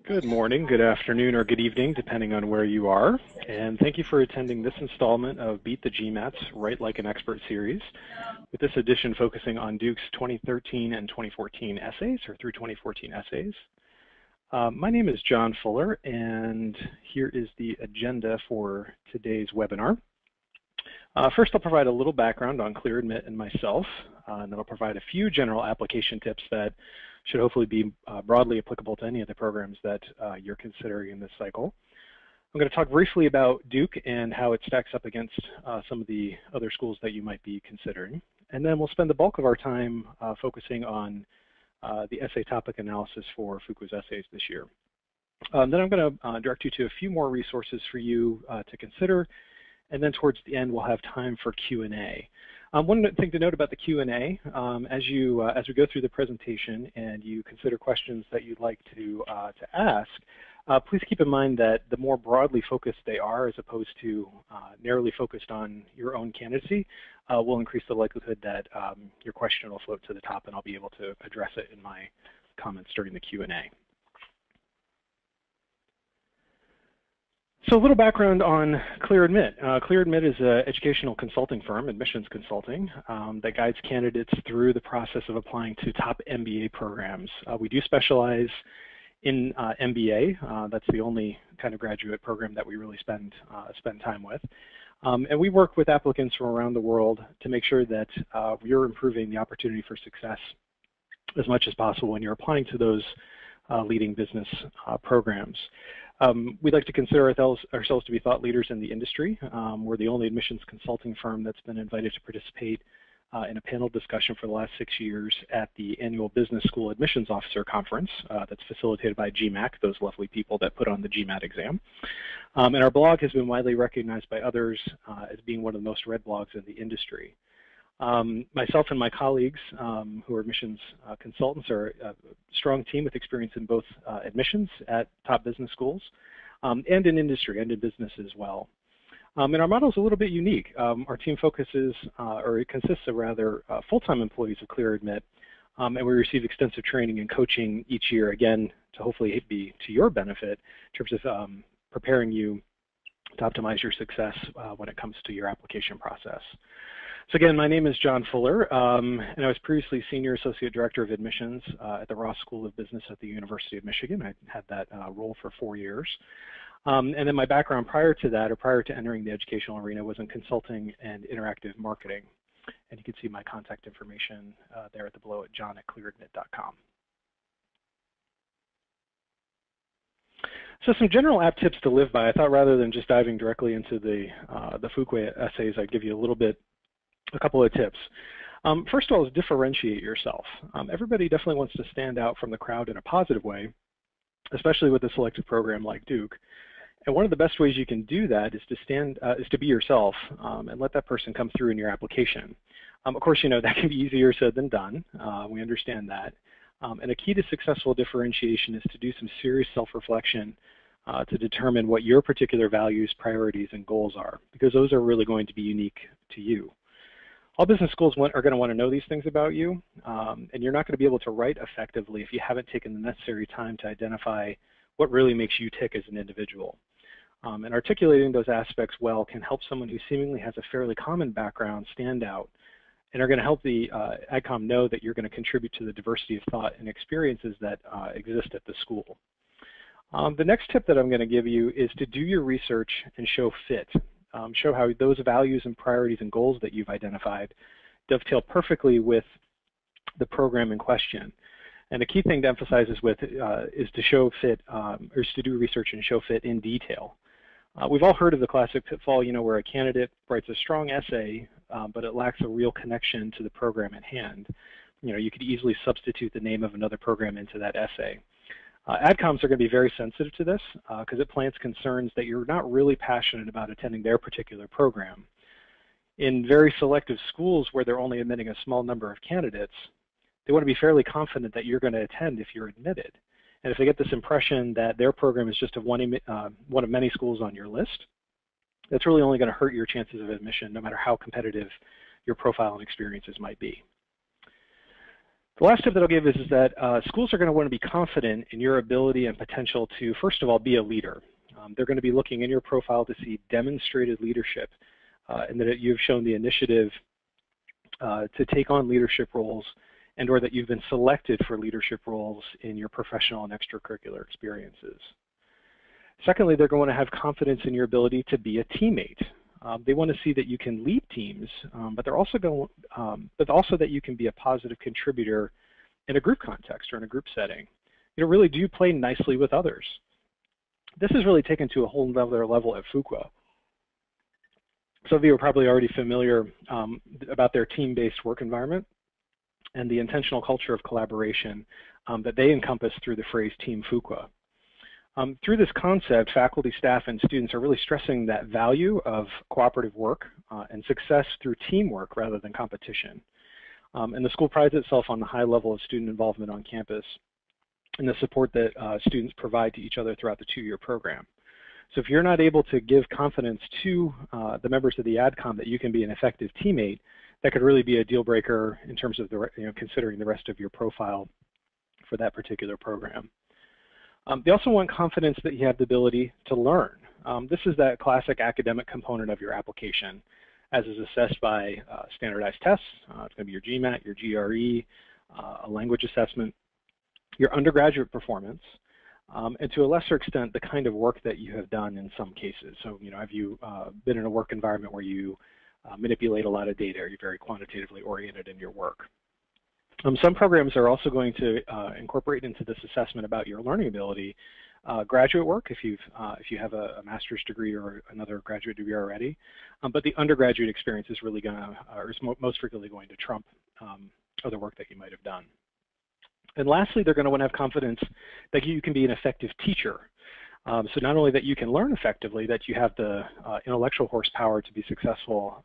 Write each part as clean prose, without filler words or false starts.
Good morning, good afternoon, or good evening, depending on where you are. And thank you for attending this installment of Beat the GMAT's Write Like an Expert series, with this edition focusing on Duke's 2013 and 2014 essays, or through 2014 essays. My name is John Fuller, and here is the agenda for today's webinar. First, I'll provide a little background on ClearAdmit and myself, and then I'll provide a few general application tips that should hopefully be broadly applicable to any of the programs that you're considering in this cycle. I'm going to talk briefly about Duke and how it stacks up against some of the other schools that you might be considering. And then we'll spend the bulk of our time focusing on the essay topic analysis for Fuqua's essays this year. Then I'm going to direct you to a few more resources for you to consider. And then towards the end, we'll have time for Q&A. One thing to note about the Q&A, as we go through the presentation and you consider questions that you'd like to ask, please keep in mind that the more broadly focused they are, as opposed to narrowly focused on your own candidacy, will increase the likelihood that your question will float to the top, and I'll be able to address it in my comments during the Q&A. So a little background on ClearAdmit. ClearAdmit is an educational consulting firm, admissions consulting, that guides candidates through the process of applying to top MBA programs. We do specialize in MBA. That's the only kind of graduate program that we really spend time with. And we work with applicants from around the world to make sure that we're improving the opportunity for success as much as possible when you're applying to those leading business programs. We'd like to consider ourselves to be thought leaders in the industry. We're the only admissions consulting firm that's been invited to participate in a panel discussion for the last 6 years at the annual Business School Admissions Officer Conference that's facilitated by GMAT, those lovely people that put on the GMAT exam. And our blog has been widely recognized by others as being one of the most read blogs in the industry. Myself and my colleagues, who are admissions consultants, are a strong team with experience in both admissions at top business schools and in industry and in business as well. And our model is a little bit unique. Our team focuses, or it consists of rather, full-time employees of ClearAdmit, and we receive extensive training and coaching each year, again, to hopefully be to your benefit in terms of preparing you to optimize your success when it comes to your application process. So again, my name is John Fuller, and I was previously Senior Associate Director of Admissions at the Ross School of Business at the University of Michigan. I had that role for 4 years. And then my background prior to that, or prior to entering the educational arena, was in consulting and interactive marketing. And you can see my contact information there at the below at john@clearadmit.com. So some general app tips to live by. I thought rather than just diving directly into the Fuqua essays, I'd give you a couple of tips. First of all is differentiate yourself. Everybody definitely wants to stand out from the crowd in a positive way, especially with a selective program like Duke. And one of the best ways you can do that is to be yourself and let that person come through in your application. Of course, you know, that can be easier said than done. We understand that. And a key to successful differentiation is to do some serious self-reflection to determine what your particular values, priorities, and goals are, because those are really going to be unique to you. All business schools are going to want to know these things about you, and you're not going to be able to write effectively if you haven't taken the necessary time to identify what really makes you tick as an individual. And articulating those aspects well can help someone who seemingly has a fairly common background stand out, and are going to help the AdCom know that you're going to contribute to the diversity of thought and experiences that exist at the school. The next tip that I'm going to give you is to do your research and show fit. Show how those values and priorities and goals that you've identified dovetail perfectly with the program in question. And a key thing to emphasize is to show fit, or is to do research and show fit in detail. We've all heard of the classic pitfall, you know, where a candidate writes a strong essay, but it lacks a real connection to the program at hand. You know, you could easily substitute the name of another program into that essay. AdComs are going to be very sensitive to this because it plants concerns that you're not really passionate about attending their particular program. In very selective schools where they're only admitting a small number of candidates, they want to be fairly confident that you're going to attend if you're admitted. And if they get this impression that their program is just one of many schools on your list, that's really only going to hurt your chances of admission, no matter how competitive your profile and experiences might be. The last tip that I'll give is that schools are going to want to be confident in your ability and potential to, first of all, be a leader. They're going to be looking in your profile to see demonstrated leadership and that you've shown the initiative to take on leadership roles and or that you've been selected for leadership roles in your professional and extracurricular experiences. Secondly, they're going to have confidence in your ability to be a teammate. They want to see that you can lead teams, but also that you can be a positive contributor in a group context or in a group setting. Really, do you play nicely with others? This is really taken to a whole other level at Fuqua. Some of you are probably already familiar about their team-based work environment and the intentional culture of collaboration that they encompass through the phrase Team Fuqua. Through this concept, faculty, staff, and students are really stressing that value of cooperative work and success through teamwork rather than competition. And the school prides itself on the high level of student involvement on campus and the support that students provide to each other throughout the two-year program. So if you're not able to give confidence to the members of the ADCOM that you can be an effective teammate, that could really be a deal breaker in terms of considering the rest of your profile for that particular program. They also want confidence that you have the ability to learn. This is that classic academic component of your application, as is assessed by standardized tests. It's going to be your GMAT, your GRE, a language assessment, your undergraduate performance, and to a lesser extent, the kind of work that you have done in some cases. So, have you been in a work environment where you manipulate a lot of data, or you're very quantitatively oriented in your work? Some programs are also going to incorporate into this assessment about your learning ability graduate work if you have a master's degree or another graduate degree already, but the undergraduate experience is really going to, or is most frequently going to trump other work that you might have done. And lastly, they're going to want to have confidence that you can be an effective teacher. So not only that you can learn effectively, that you have the intellectual horsepower to be successful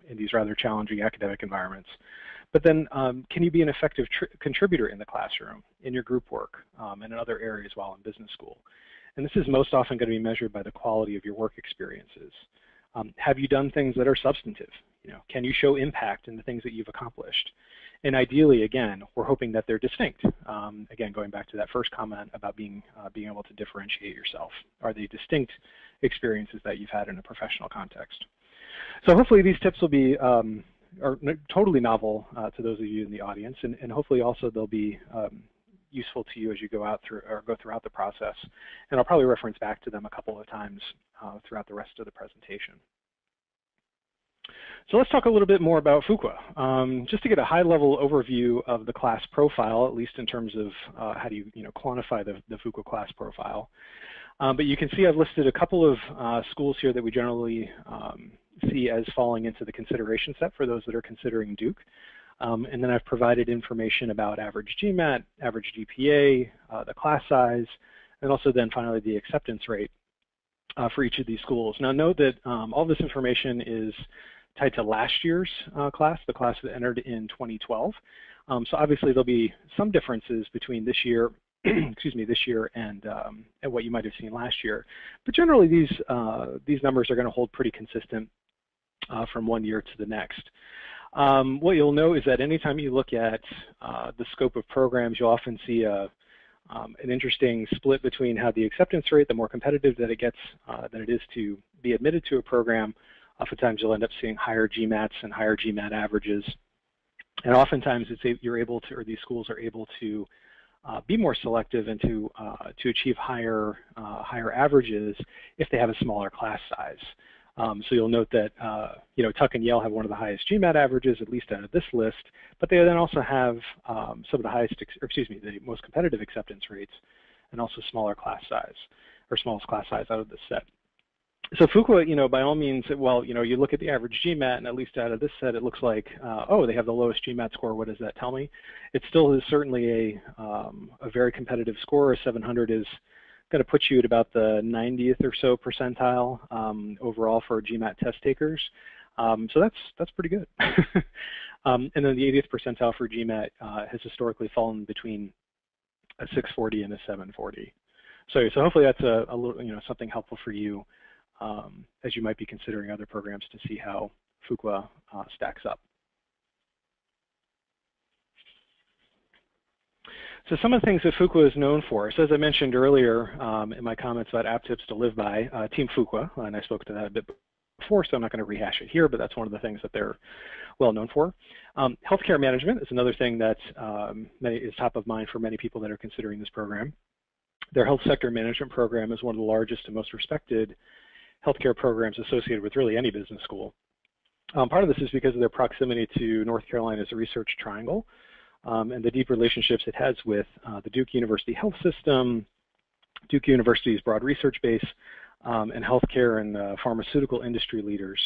in these rather challenging academic environments, but then can you be an effective contributor in the classroom, in your group work, and in other areas while in business school. And this is most often going to be measured by the quality of your work experiences. Have you done things that are substantive? Can you show impact in the things that you've accomplished? And ideally, again, we're hoping that they're distinct. Again, going back to that first comment about being able to differentiate yourself. Are they distinct experiences that you've had in a professional context? So hopefully these tips will be are totally novel to those of you in the audience, and hopefully also they'll be useful to you as you go throughout the process. And I'll probably reference back to them a couple of times throughout the rest of the presentation. So let's talk a little bit more about Fuqua, just to get a high-level overview of the class profile, at least in terms of how do you quantify the Fuqua class profile. But you can see I've listed a couple of schools here that we generally see as falling into the consideration set for those that are considering Duke. And then I've provided information about average GMAT, average GPA, the class size, and also then finally the acceptance rate for each of these schools. Now note that all this information is tied to last year's class, the class that entered in 2012. So obviously there'll be some differences between this year, excuse me, this year and what you might have seen last year. But generally these numbers are going to hold pretty consistent from one year to the next. What you'll know is that anytime you look at the scope of programs, you'll often see an interesting split between how the acceptance rate, the more competitive that it gets, than it is to be admitted to a program. Oftentimes you'll end up seeing higher GMATs and higher GMAT averages. And oftentimes you're able to, or these schools are able to be more selective and to achieve higher averages if they have a smaller class size. So you'll note that Tuck and Yale have one of the highest GMAT averages, at least out of this list, but they then also have some of the highest, the most competitive acceptance rates, and also smaller class size, or smallest class size out of this set. So Fuqua, by all means, well, you look at the average GMAT, and at least out of this set, it looks like, oh, they have the lowest GMAT score. What does that tell me? It still is certainly a very competitive score. 700 is going to put you at about the 90th or so percentile overall for GMAT test takers. So that's pretty good. And then the 80th percentile for GMAT has historically fallen between a 640 and a 740. So hopefully that's a little, something helpful for you as you might be considering other programs to see how Fuqua stacks up. So some of the things that Fuqua is known for. So as I mentioned earlier in my comments about app tips to live by, Team Fuqua, and I spoke to that a bit before, so I'm not going to rehash it here, but that's one of the things that they're well known for. Healthcare management is another thing that is top of mind for many people that are considering this program. Their health sector management program is one of the largest and most respected healthcare programs associated with really any business school. Part of this is because of their proximity to North Carolina's Research Triangle and the deep relationships it has with the Duke University Health System, Duke University's broad research base, and healthcare and pharmaceutical industry leaders.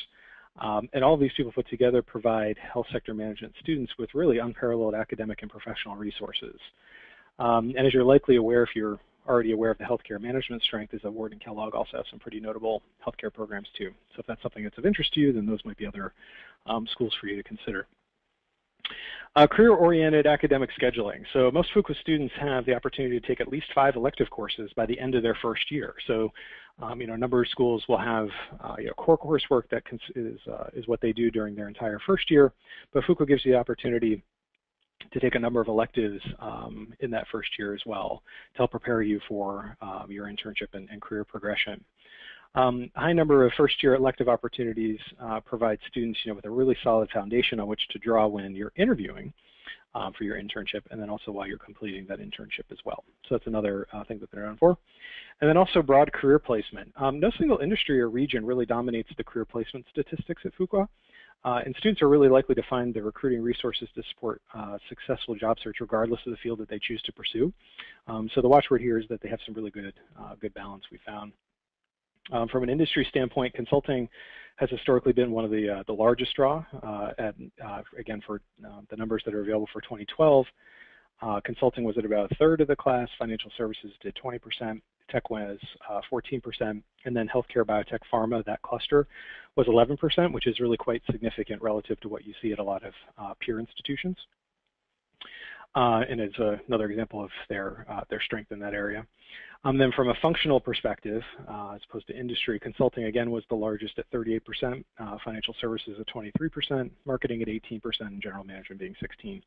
And all of these people put together provide health sector management students with really unparalleled academic and professional resources. And as you're likely aware, if you're already aware of the healthcare management strength, is that Ward and Kellogg also have some pretty notable healthcare programs too. So if that's something that's of interest to you, then those might be other schools for you to consider. Career-oriented academic scheduling. So most Fuqua students have the opportunity to take at least 5 elective courses by the end of their first year. So a number of schools will have core coursework that is what they do during their entire first year, but Fuqua gives you the opportunity to take a number of electives in that first year as well to help prepare you for your internship and career progression. A high number of first-year elective opportunities provide students with a really solid foundation on which to draw when you're interviewing for your internship, and then also while you're completing that internship as well. So that's another thing that they're known for. And then also broad career placement. No single industry or region really dominates the career placement statistics at Fuqua. And students are really likely to find the recruiting resources to support successful job search regardless of the field that they choose to pursue. So the watchword here is that they have some really good balance, we found. From an industry standpoint, consulting has historically been one of the largest draw, again, for the numbers that are available for 2012. Consulting was at about a third of the class, financial services did 20%, tech was 14%, and then healthcare, biotech, pharma, that cluster was 11%, which is really quite significant relative to what you see at a lot of peer institutions. And it's another example of their strength in that area. Then from a functional perspective, as opposed to industry, consulting again was the largest at 38%, financial services at 23%, marketing at 18%, and general management being 16%.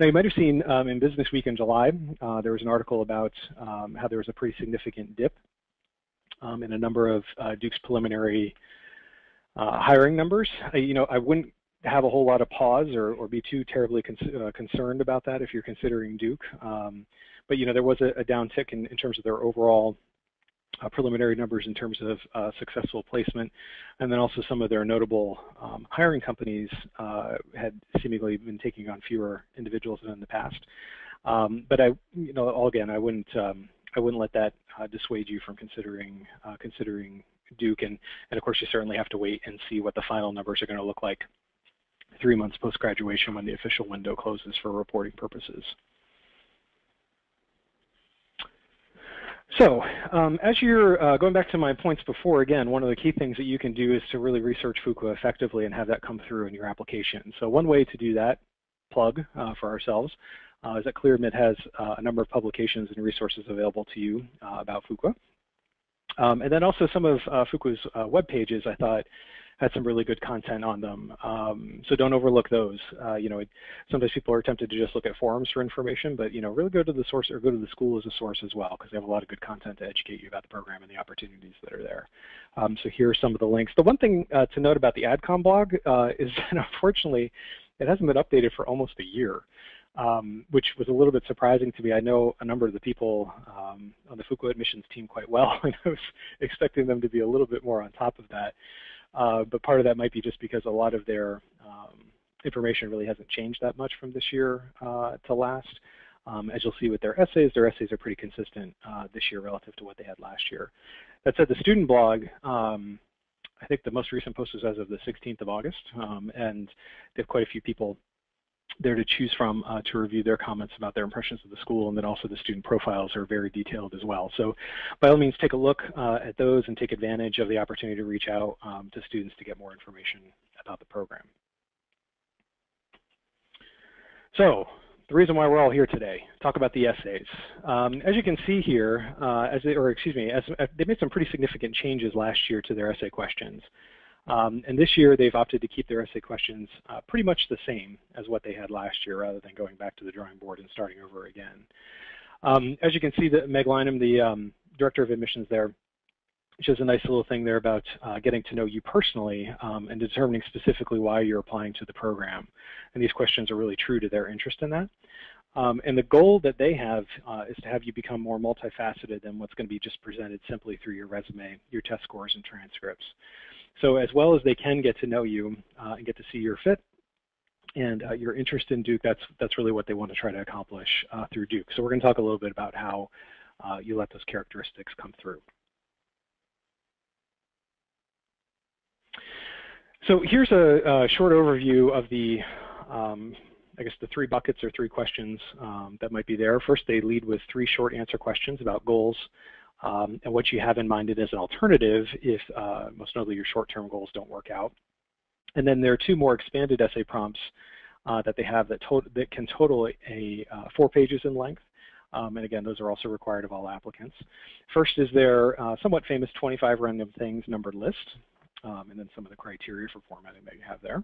Now you might have seen in Business Week in July, there was an article about how there was a pretty significant dip in a number of Duke's preliminary hiring numbers. I wouldn't have a whole lot of pause or be too terribly concerned about that if you're considering Duke. But there was a downtick in terms of their overall preliminary numbers in terms of successful placement, and then also some of their notable hiring companies had seemingly been taking on fewer individuals than in the past. But again, I wouldn't let that dissuade you from considering Duke, and of course you certainly have to wait and see what the final numbers are going to look like 3 months post-graduation when the official window closes for reporting purposes. So as you're going back to my points before, again, one of the key things that you can do is to really research Fuqua effectively and have that come through in your application. So one way to do that, plug for ourselves, is that ClearAdmit has a number of publications and resources available to you about Fuqua. And then also some of Fuqua's web pages, I thought, had some really good content on them. So don't overlook those. Sometimes people are tempted to just look at forums for information, but really go to the source or go to the school as a source as well, because they have a lot of good content to educate you about the program and the opportunities that are there. So here are some of the links. The one thing to note about the AdCom blog is that unfortunately it hasn't been updated for almost a year, which was a little bit surprising to me. I know a number of the people on the Fuqua admissions team quite well, and I was expecting them to be a little bit more on top of that. But part of that might be just because a lot of their information really hasn't changed that much from this year to last. As you'll see with their essays are pretty consistent this year relative to what they had last year. That said, the student blog, I think the most recent post was as of the 16th of August, and they have quite a few people there to choose from to review their comments about their impressions of the school, and then also the student profiles are very detailed as well. So by all means, take a look at those and take advantage of the opportunity to reach out to students to get more information about the program. So the reason why we're all here today, talk about the essays. As you can see here, they made some pretty significant changes last year to their essay questions. And this year, they've opted to keep their essay questions pretty much the same as what they had last year, rather than going back to the drawing board and starting over again. As you can see, Meg Lynham, the Director of Admissions there, shows a nice little thing there about getting to know you personally and determining specifically why you're applying to the program. And these questions are really true to their interest in that. And the goal that they have is to have you become more multifaceted than what's going to be just presented simply through your resume, your test scores, and transcripts. So as well as they can get to know you and get to see your fit and your interest in Duke, that's really what they want to try to accomplish through Duke. So we're going to talk a little bit about how you let those characteristics come through. So here's a short overview of the, I guess, the three buckets or three questions that might be there. First, they lead with 3 short answer questions about goals and what you have in mind as an alternative if, most notably, your short-term goals don't work out. And then there are 2 more expanded essay prompts that they have that can total 4 pages in length. And again, those are also required of all applicants. First is their somewhat famous 25 random things numbered list. And then some of the criteria for formatting that you have there.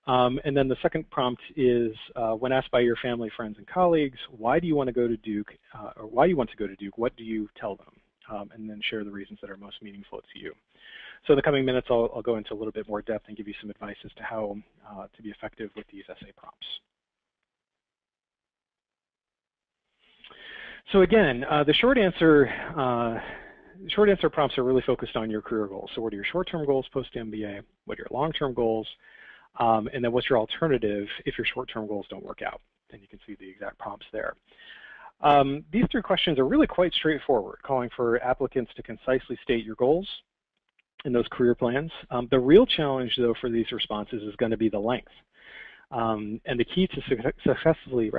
And then the second prompt is, when asked by your family, friends, and colleagues, why do you want to go to Duke, or why you want to go to Duke, what do you tell them? And then share the reasons that are most meaningful to you. So in the coming minutes, I'll go into a little bit more depth and give you some advice as to how to be effective with these essay prompts. So again, the short answer prompts are really focused on your career goals. So what are your short-term goals post-MBA? What are your long-term goals? And then what's your alternative if your short-term goals don't work out? And you can see the exact prompts there. These 3 questions are really quite straightforward, calling for applicants to concisely state your goals and those career plans. The real challenge, though, for these responses is going to be the length. And the key to successfully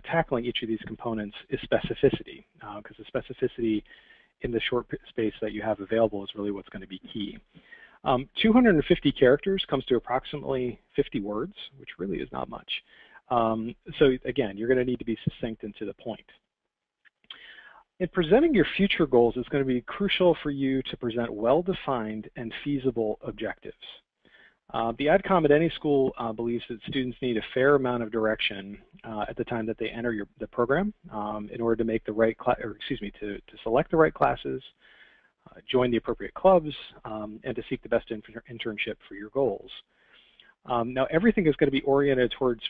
tackling each of these components is specificity, because the specificity in the short space that you have available is really what's going to be key. 250 characters comes to approximately 50 words, which really is not much. So again, you're going to need to be succinct and to the point. In presenting your future goals, it's going to be crucial for you to present well-defined and feasible objectives. The AdCom at any school believes that students need a fair amount of direction at the time that they enter the program in order to make the right to select the right classes, join the appropriate clubs, and to seek the best internship for your goals. Now, everything is going to be oriented towards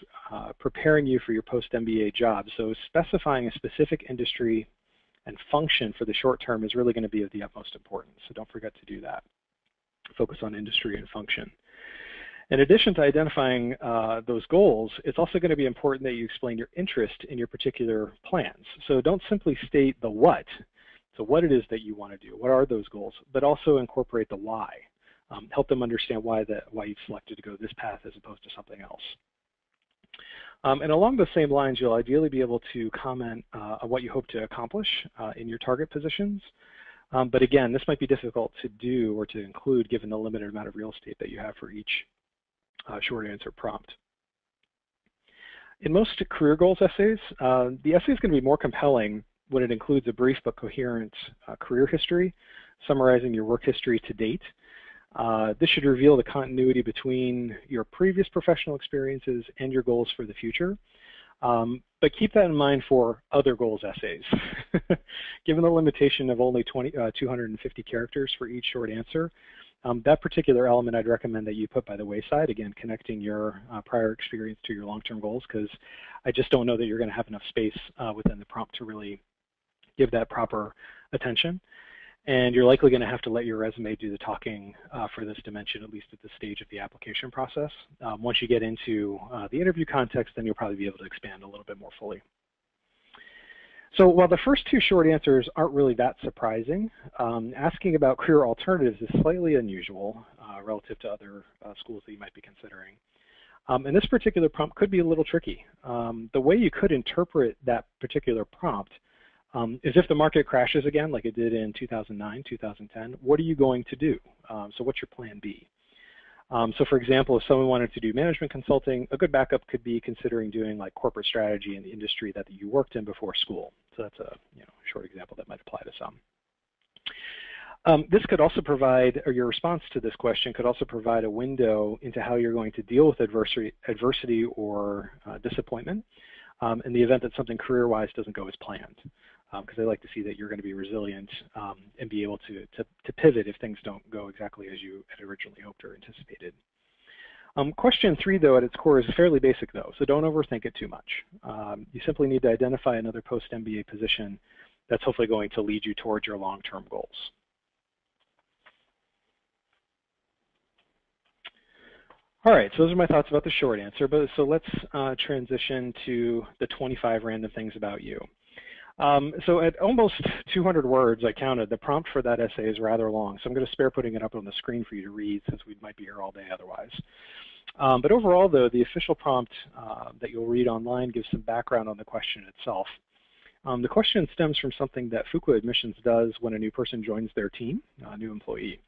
preparing you for your post-MBA job, so specifying a specific industry and function for the short term is really going to be of the utmost importance, so don't forget to do that. Focus on industry and function. In addition to identifying those goals, it's also going to be important that you explain your interest in your particular plans. So don't simply state the what, so what it is that you want to do, what are those goals, but also incorporate the why. Help them understand why you've selected to go this path as opposed to something else. And along those same lines, you'll ideally be able to comment on what you hope to accomplish in your target positions. But again, this might be difficult to do or to include given the limited amount of real estate that you have for each short answer prompt. In most career goals essays, the essay is going to be more compelling when it includes a brief but coherent career history, summarizing your work history to date. This should reveal the continuity between your previous professional experiences and your goals for the future. But keep that in mind for other goals essays. Given the limitation of only 250 characters for each short answer, that particular element I'd recommend that you put by the wayside, again, connecting your prior experience to your long-term goals, because I just don't know that you're going to have enough space within the prompt to really give that proper attention. And you're likely going to have to let your resume do the talking for this dimension, at least at this stage of the application process. Once you get into the interview context, then you'll probably be able to expand a little bit more fully. So while the first 2 short answers aren't really that surprising, asking about career alternatives is slightly unusual relative to other schools that you might be considering. And this particular prompt could be a little tricky. The way you could interpret that particular prompt is if the market crashes again, like it did in 2009, 2010, what are you going to do? So what's your plan B? So for example, if someone wanted to do management consulting, a good backup could be considering doing like corporate strategy in the industry that you worked in before school. So that's a short example that might apply to some. This could also provide, or your response to this question could also provide a window into how you're going to deal with adversity or disappointment in the event that something career-wise doesn't go as planned. Because I like to see that you're going to be resilient and be able to pivot if things don't go exactly as you had originally hoped or anticipated. Question 3, though, at its core is fairly basic, though, so don't overthink it too much. You simply need to identify another post-MBA position that's hopefully going to lead you towards your long-term goals. All right, so those are my thoughts about the short answer, but so let's transition to the 25 random things about you. So at almost 200 words, I counted, the prompt for that essay is rather long, so I'm going to spare putting it up on the screen for you to read since we might be here all day otherwise. But overall, though, the official prompt that you'll read online gives some background on the question itself. The question stems from something that Fuqua Admissions does when a new person joins their team, a new employee.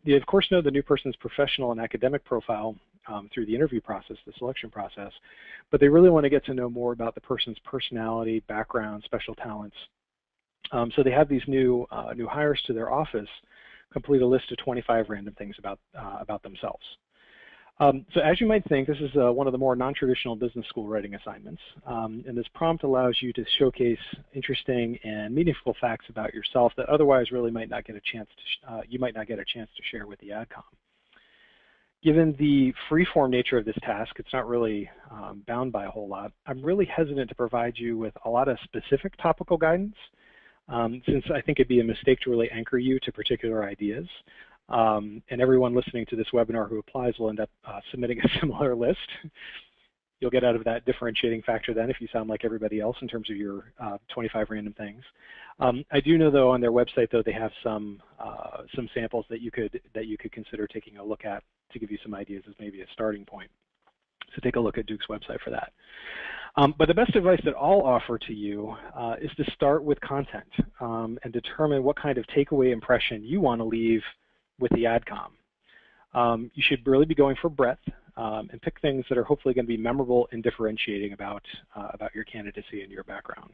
You, of course, know the new person's professional and academic profile through the interview process, the selection process, but they really want to get to know more about the person's personality, background, special talents. So they have these new hires to their office complete a list of 25 random things about themselves. So as you might think, this is one of the more non-traditional business school writing assignments, and this prompt allows you to showcase interesting and meaningful facts about yourself that otherwise really might not get a chance to you might not get a chance to share with the AdCom. Given the free-form nature of this task, it's not really bound by a whole lot. I'm really hesitant to provide you with a lot of specific topical guidance, since I think it'd be a mistake to really anchor you to particular ideas. And everyone listening to this webinar who applies will end up submitting a similar list. You'll get out of that differentiating factor then if you sound like everybody else in terms of your 25 random things. I do know, though, on their website, though, they have some samples that you could consider taking a look at to give you some ideas as maybe a starting point. So take a look at Duke's website for that. But the best advice that I'll offer to you is to start with content and determine what kind of takeaway impression you want to leave with the AdCom. You should really be going for breadth and pick things that are hopefully going to be memorable and differentiating about your candidacy and your background.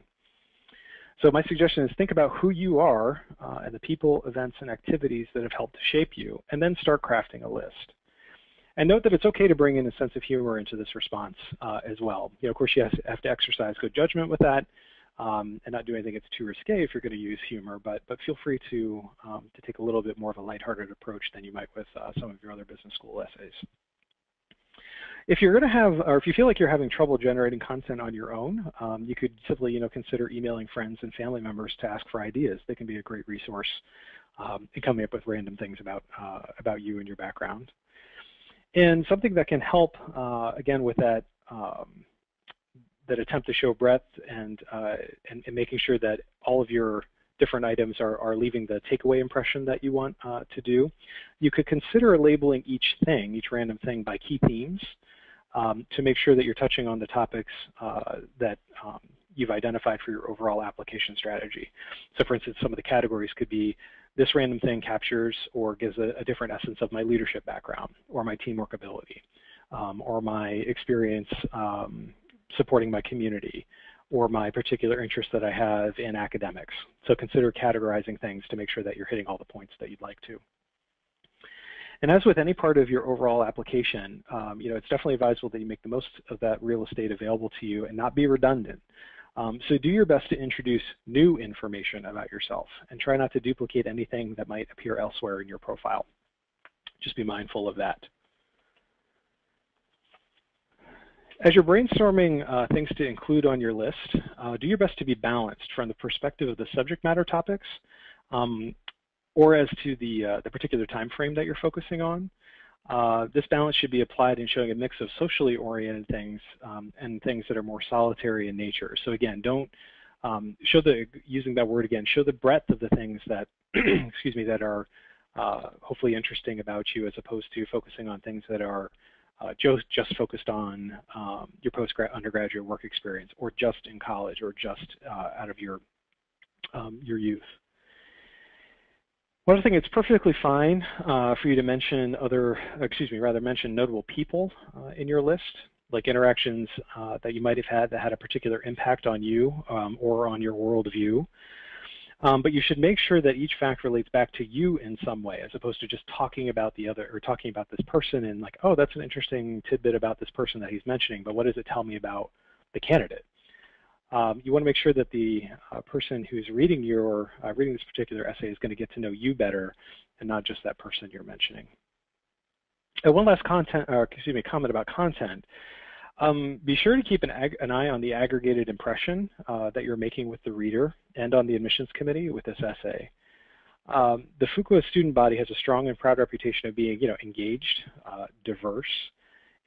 So my suggestion is think about who you are and the people, events, and activities that have helped to shape you, and then start crafting a list. And note that it's okay to bring in a sense of humor into this response as well. You know, of course, you have to exercise good judgment with that. And not do anything that's too risque if you're going to use humor, but feel free to take a little bit more of a lighthearted approach than you might with some of your other business school essays. If you're going to have, or if you feel like you're having trouble generating content on your own, you could simply, consider emailing friends and family members to ask for ideas. They can be a great resource in coming up with random things about you and your background. And something that can help, again, with that. That attempt to show breadth and making sure that all of your different items are leaving the takeaway impression that you want to do. You could consider labeling each random thing by key themes to make sure that you're touching on the topics that you've identified for your overall application strategy. So for instance, some of the categories could be this random thing captures or gives a different essence of my leadership background or my teamwork ability or my experience supporting my community, or my particular interest that I have in academics. So consider categorizing things to make sure that you're hitting all the points that you'd like to. And as with any part of your overall application, it's definitely advisable that you make the most of that real estate available to you and not be redundant. So do your best to introduce new information about yourself and try not to duplicate anything that might appear elsewhere in your profile. Just be mindful of that. As you're brainstorming things to include on your list, do your best to be balanced from the perspective of the subject matter topics or as to the particular time frame that you're focusing on. This balance should be applied in showing a mix of socially oriented things and things that are more solitary in nature. So again, don't using that word again, show the breadth of the things that, excuse me, that are hopefully interesting about you as opposed to focusing on things that are just focused on your undergraduate work experience, or just in college, or just out of your youth. One other thing, it's perfectly fine for you to mention mention notable people in your list, like interactions that you might have had that had a particular impact on you or on your worldview. But you should make sure that each fact relates back to you in some way, as opposed to just talking about the other, or talking about this person and like, oh, that's an interesting tidbit about this person that he's mentioning, but what does it tell me about the candidate? You want to make sure that the person who's reading reading this particular essay is going to get to know you better, and not just that person you're mentioning. And one last comment about content. Be sure to keep an eye on the aggregated impression that you're making with the reader and on the admissions committee with this essay. The Fuqua student body has a strong and proud reputation of being, engaged, diverse,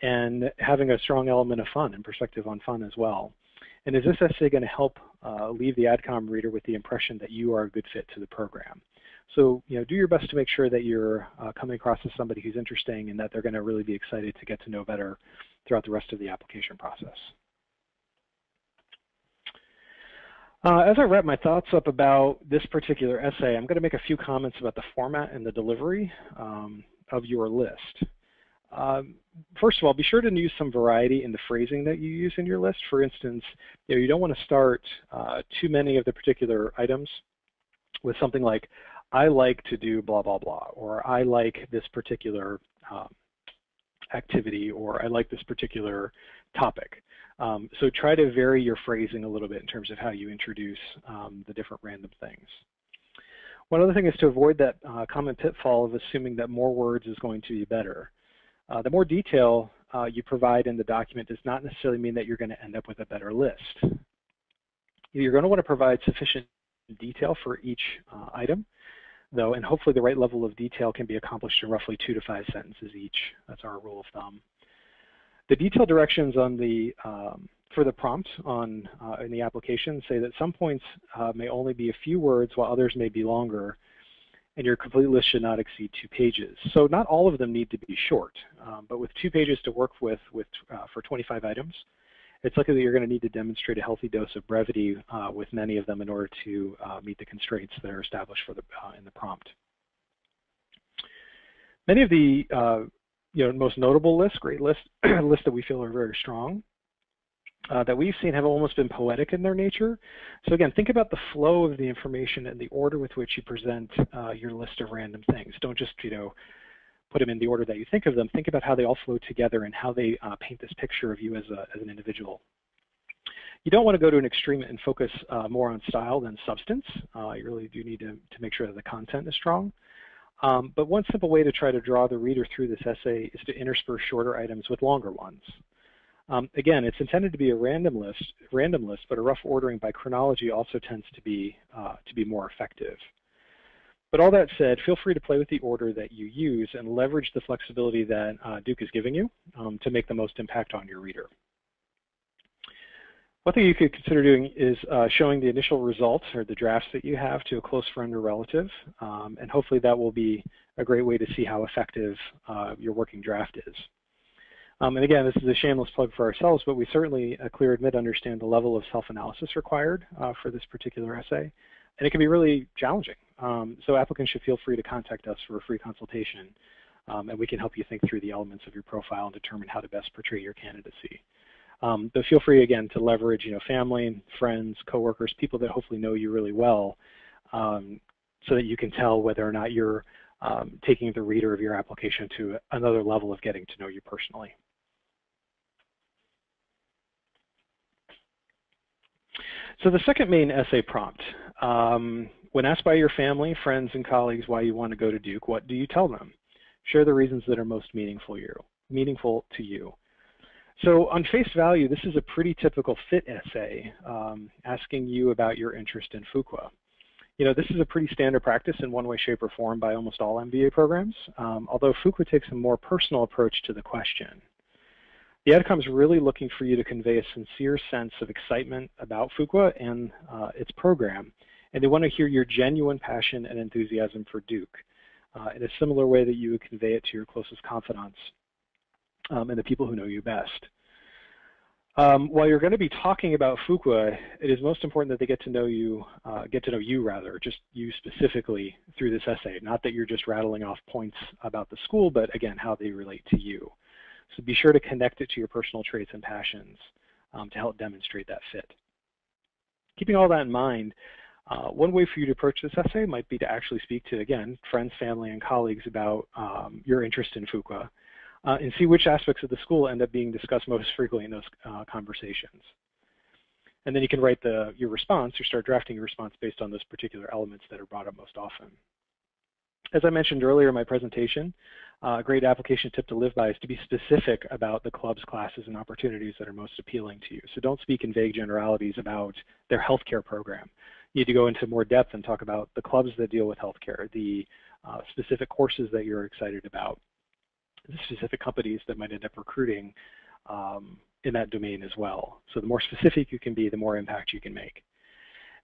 and having a strong element of fun and perspective on fun as well. And is this essay going to help leave the AdCom reader with the impression that you are a good fit to the program? So, do your best to make sure that you're coming across as somebody who's interesting and that they're going to really be excited to get to know better throughout the rest of the application process. As I wrap my thoughts up about this particular essay, I'm going to make a few comments about the format and the delivery of your list. First of all, be sure to use some variety in the phrasing that you use in your list. For instance, you don't want to start too many of the particular items with something like, I like to do blah, blah, blah, or I like this particular activity, or I like this particular topic. So try to vary your phrasing a little bit in terms of how you introduce the different random things. One other thing is to avoid that common pitfall of assuming that more words is going to be better. The more detail you provide in the document does not necessarily mean that you're going to end up with a better list. You're going to want to provide sufficient detail for each item, though, and hopefully the right level of detail can be accomplished in roughly 2 to 5 sentences each. That's our rule of thumb. The detailed directions on the for the prompt in the application say that some points may only be a few words while others may be longer, and your complete list should not exceed 2 pages. So not all of them need to be short, but with 2 pages to work with for 25 items, it's likely that you're going to need to demonstrate a healthy dose of brevity with many of them in order to meet the constraints that are established for in the prompt. Many of the most notable lists, great lists that we feel are very strong, that we've seen have almost been poetic in their nature. So again, think about the flow of the information and the order with which you present your list of random things. Don't just put them in the order that you think of them. Think about how they all flow together and how they paint this picture of you as an individual. You don't want to go to an extreme and focus more on style than substance. You really do need to make sure that the content is strong. But one simple way to try to draw the reader through this essay is to intersperse shorter items with longer ones. Again, it's intended to be a random list, but a rough ordering by chronology also tends to be more effective. But all that said, feel free to play with the order that you use and leverage the flexibility that Duke is giving you to make the most impact on your reader. One thing you could consider doing is showing the initial results or the drafts that you have to a close friend or relative, and hopefully that will be a great way to see how effective your working draft is. And again, this is a shameless plug for ourselves, but we certainly, clear admit, understand the level of self-analysis required for this particular essay, and it can be really challenging. So applicants should feel free to contact us for a free consultation, and we can help you think through the elements of your profile and determine how to best portray your candidacy. But feel free, again, to leverage family, friends, coworkers, people that hopefully know you really well, so that you can tell whether or not you're taking the reader of your application to another level of getting to know you personally. So the second main essay prompt, when asked by your family, friends, and colleagues why you want to go to Duke, what do you tell them? Share the reasons that are most meaningful to you. So on face value, this is a pretty typical fit essay asking you about your interest in Fuqua. This is a pretty standard practice in one way, shape, or form by almost all MBA programs, although Fuqua takes a more personal approach to the question. The AdCom is really looking for you to convey a sincere sense of excitement about Fuqua and its program, and they want to hear your genuine passion and enthusiasm for Duke in a similar way that you would convey it to your closest confidants and the people who know you best. While you're going to be talking about Fuqua, it is most important that they get to know you just you specifically through this essay. Not that you're just rattling off points about the school, but again, how they relate to you. So be sure to connect it to your personal traits and passions to help demonstrate that fit. Keeping all that in mind, One way for you to approach this essay might be to actually speak to, again, friends, family, and colleagues about your interest in Fuqua and see which aspects of the school end up being discussed most frequently in those conversations. And then you can write your response or start drafting your response based on those particular elements that are brought up most often. As I mentioned earlier in my presentation, a great application tip to live by is to be specific about the clubs, classes, and opportunities that are most appealing to you. So don't speak in vague generalities about their healthcare program. You need to go into more depth and talk about the clubs that deal with healthcare, the specific courses that you're excited about, the specific companies that might end up recruiting in that domain as well. So the more specific you can be, the more impact you can make.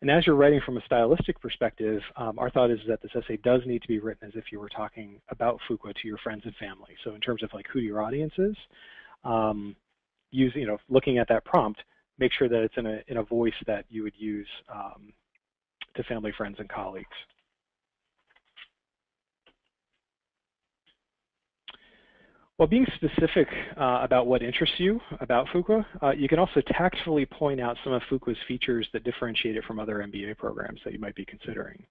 And as you're writing from a stylistic perspective, our thought is that this essay does need to be written as if you were talking about Fuqua to your friends and family. So in terms of like who your audience is, looking at that prompt, make sure that it's in a voice that you would use to family, friends, and colleagues. While being specific about what interests you about Fuqua, you can also tactfully point out some of Fuqua's features that differentiate it from other MBA programs that you might be considering.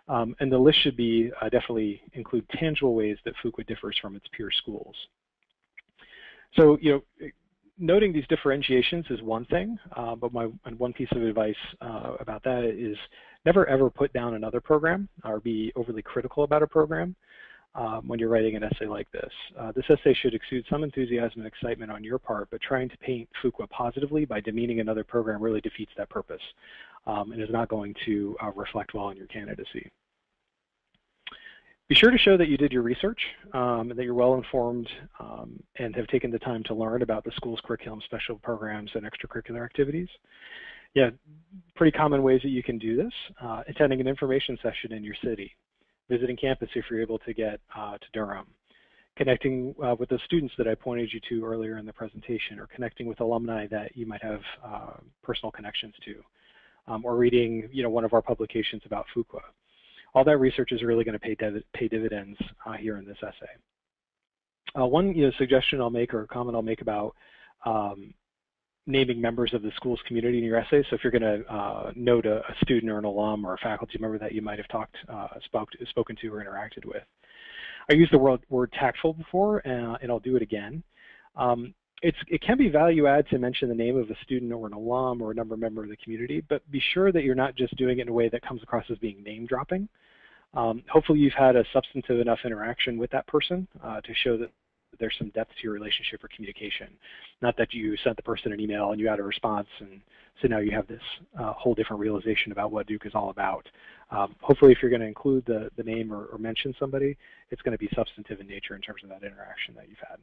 And the list should be definitely include tangible ways that Fuqua differs from its peer schools. So, noting these differentiations is one thing, but one piece of advice about that is never ever put down another program or be overly critical about a program. When you're writing an essay like this. This essay should exude some enthusiasm and excitement on your part, but trying to paint Fuqua positively by demeaning another program really defeats that purpose and is not going to reflect well on your candidacy. Be sure to show that you did your research and that you're well informed and have taken the time to learn about the school's curriculum, special programs, and extracurricular activities. Yeah, pretty common ways that you can do this. Attending an information session in your city. Visiting campus if you're able to get to Durham, connecting with the students that I pointed you to earlier in the presentation, or connecting with alumni that you might have personal connections to, or reading one of our publications about Fuqua. All that research is really going to pay dividends here in this essay. One suggestion I'll make or comment I'll make about naming members of the school's community in your essay. So if you're going to note a student or an alum or a faculty member that you might have spoken to or interacted with. I used the word tactful before, and I'll do it again. It can be value add to mention the name of a student or an alum or another member of the community, but be sure that you're not just doing it in a way that comes across as being name dropping. Hopefully you've had a substantive enough interaction with that person to show that there's some depth to your relationship or communication. Not that you sent the person an email and you had a response, and so now you have this whole different realization about what Duke is all about. Hopefully if you're going to include the name or mention somebody, it's going to be substantive in nature in terms of that interaction that you've had.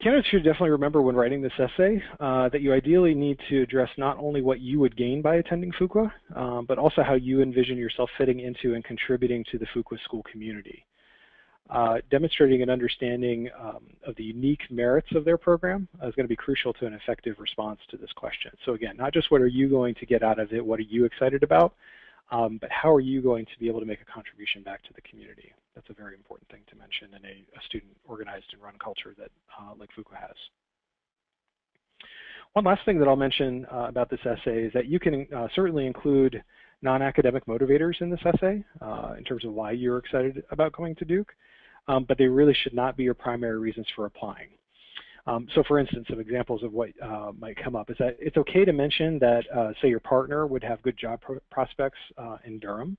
Candidates should definitely remember when writing this essay that you ideally need to address not only what you would gain by attending Fuqua, but also how you envision yourself fitting into and contributing to the Fuqua school community. Demonstrating an understanding of the unique merits of their program is going to be crucial to an effective response to this question. So again, not just what are you going to get out of it, what are you excited about, but how are you going to be able to make a contribution back to the community? That's a very important thing to mention in a student organized and run culture that like Fuqua has. One last thing that I'll mention about this essay is that you can certainly include non-academic motivators in this essay in terms of why you're excited about going to Duke, but they really should not be your primary reasons for applying. So for instance, some examples of what might come up is that it's okay to mention that, say, your partner would have good job prospects in Durham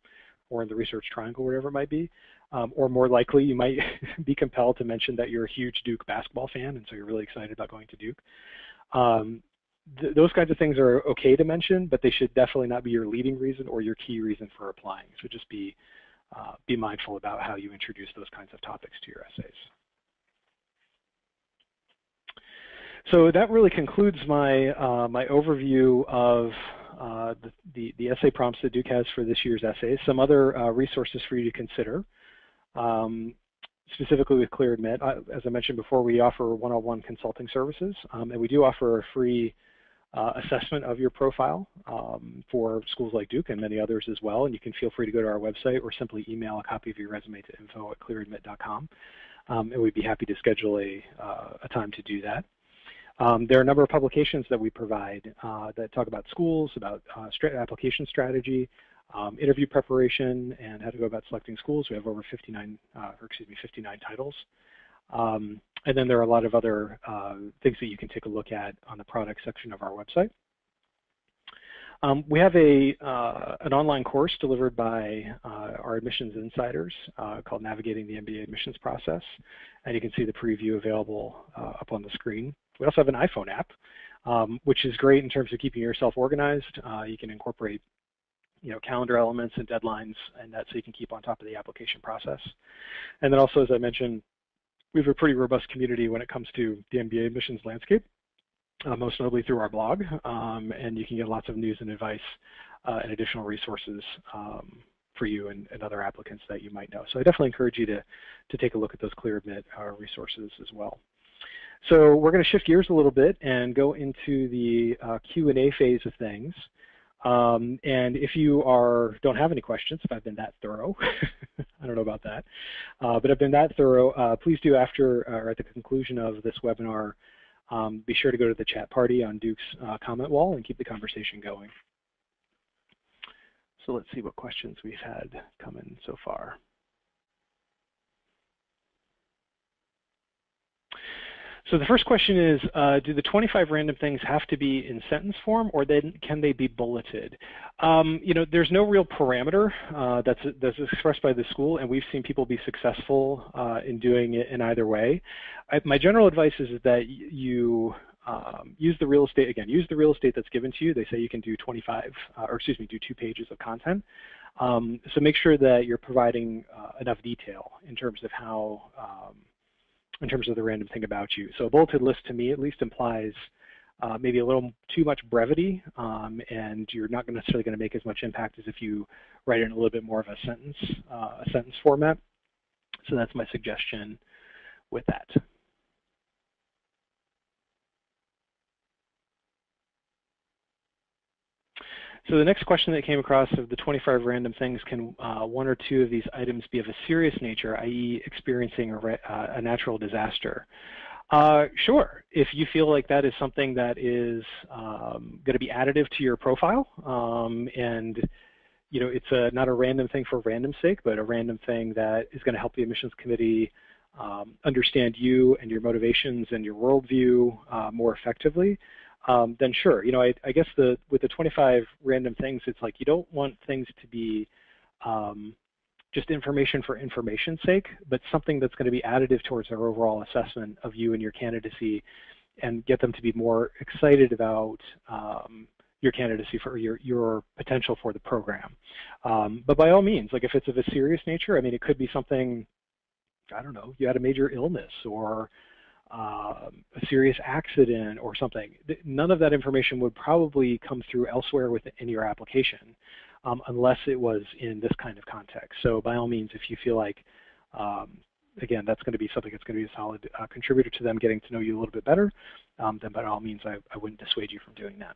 or in the Research Triangle, wherever it might be, or more likely you might be compelled to mention that you're a huge Duke basketball fan and so you're really excited about going to Duke. Those kinds of things are okay to mention, but they should definitely not be your leading reason or your key reason for applying. So just be mindful about how you introduce those kinds of topics to your essays. So that really concludes my my overview of the essay prompts that Duke has for this year's essays. Some other resources for you to consider. Specifically with ClearAdmit, as I mentioned before, we offer one-on-one consulting services, and we do offer a free assessment of your profile for schools like Duke and many others as well. And you can feel free to go to our website or simply email a copy of your resume to info@clearadmit.com, and we'd be happy to schedule a time to do that. There are a number of publications that we provide that talk about schools, about application strategy, interview preparation, and how to go about selecting schools. We have over 59 titles. And then there are a lot of other things that you can take a look at on the product section of our website. We have an online course delivered by our admissions insiders called Navigating the MBA Admissions Process, and you can see the preview available up on the screen. We also have an iPhone app, which is great in terms of keeping yourself organized. You can incorporate calendar elements and deadlines and that, so you can keep on top of the application process. And then also, as I mentioned, we have a pretty robust community when it comes to the MBA admissions landscape, most notably through our blog, and you can get lots of news and advice and additional resources for you and other applicants that you might know. So I definitely encourage you to take a look at those ClearAdmit resources as well. So we're going to shift gears a little bit and go into the Q&A phase of things. And if you don't have any questions, if I've been that thorough, I don't know about that, but I've been that thorough, please do after or at the conclusion of this webinar, be sure to go to the chat party on Duke's comment wall and keep the conversation going. So let's see what questions we've had come in so far. So the first question is, do the 25 random things have to be in sentence form, or then can they be bulleted? There's no real parameter that's expressed by the school, and we've seen people be successful in doing it in either way. My general advice is that you use the real estate, use the real estate that's given to you. They say you can do do 2 pages of content. So make sure that you're providing enough detail in terms of how, in terms of the random thing about you. So a bulleted list, to me at least, implies maybe a little too much brevity, and you're not necessarily going to make as much impact as if you write it in a little bit more of a sentence format. So that's my suggestion with that. So the next question that came across, of the 25 random things, can 1 or 2 of these items be of a serious nature, i.e. experiencing a natural disaster? Sure, if you feel like that is something that is going to be additive to your profile, and it's not a random thing for random's sake, but a random thing that is going to help the admissions committee understand you and your motivations and your worldview more effectively, then sure. I guess with the 25 random things, it's like you don't want things to be just information for information's sake, but something that's going to be additive towards their overall assessment of you and your candidacy, and get them to be more excited about your candidacy for your potential for the program. But by all means, like if it's of a serious nature, I mean, it could be something, I don't know, you had a major illness or a serious accident or something. None of that information would probably come through elsewhere within your application, unless it was in this kind of context. So by all means, if you feel like, again, that's going to be something that's going to be a solid contributor to them getting to know you a little bit better, then by all means, I wouldn't dissuade you from doing that.